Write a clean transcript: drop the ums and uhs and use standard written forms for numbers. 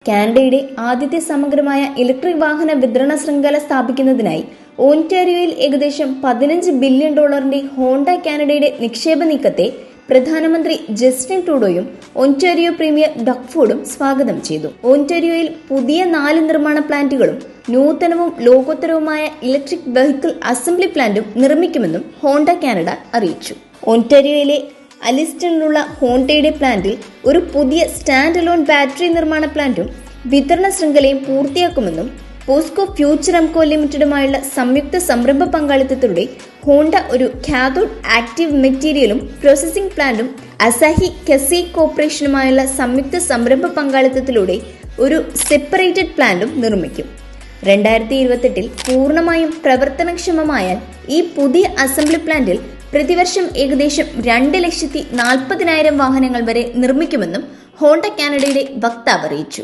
കാനഡയുടെ ആദ്യത്തെ സമഗ്രമായ ഇലക്ട്രിക് വാഹന വിതരണ ശൃംഖല സ്ഥാപിക്കുന്നതിനായി ഓന്റാരിയോയിൽ ഏകദേശം $15 ബില്യൺ ഹോണ്ട കാനഡയുടെ നിക്ഷേപ നീക്കത്തെ പ്രധാനമന്ത്രി ജസ്റ്റിൻ ട്രൂഡോയും ഓന്റാരിയോ പ്രീമിയർ ഡഗ് ഫോർഡും സ്വാഗതം ചെയ്തു. ഓന്റാരിയോയിൽ പുതിയ 4 നിർമ്മാണ പ്ലാന്റുകളും നൂതനവും ലോകോത്തരവുമായ ഇലക്ട്രിക് വെഹിക്കിൾ അസംബ്ലി പ്ലാന്റും നിർമ്മിക്കുമെന്നും ഹോണ്ട കാനഡ അറിയിച്ചു. ഓന്റാരിയോയിലെ അലിസ്റ്റണിലുള്ള ഹോണ്ടയുടെ പ്ലാന്റിൽ ഒരു പുതിയ സ്റ്റാൻഡ് അലോൺ ബാറ്ററി നിർമ്മാണ പ്ലാന്റും വിതരണ ശൃംഖലയും പൂർത്തിയാക്കുമെന്നും പോസ്കോ ഫ്യൂച്ചർ എംകോ ലിമിറ്റഡുമായുള്ള സംയുക്ത സംരംഭ പങ്കാളിത്തത്തിലൂടെ ഹോണ്ട ഒരു കാഥോഡ് ആക്റ്റീവ് മെറ്റീരിയലും പ്രോസസിംഗ് പ്ലാന്റും അസാഹി കെസി കോർപ്പറേഷനുമായുള്ള സംയുക്ത സംരംഭ പങ്കാളിത്തത്തിലൂടെ ഒരു സെപ്പറേറ്റഡ് പ്ലാന്റും നിർമ്മിക്കും. 2028 പൂർണ്ണമായും പ്രവർത്തനക്ഷമമായാൽ ഈ പുതിയ അസംബ്ലി പ്ലാന്റിൽ പ്രതിവർഷം ഏകദേശം 2,40,000 വാഹനങ്ങൾ വരെ നിർമ്മിക്കുമെന്നും ഹോണ്ട കാനഡയുടെ വക്താവ് അറിയിച്ചു.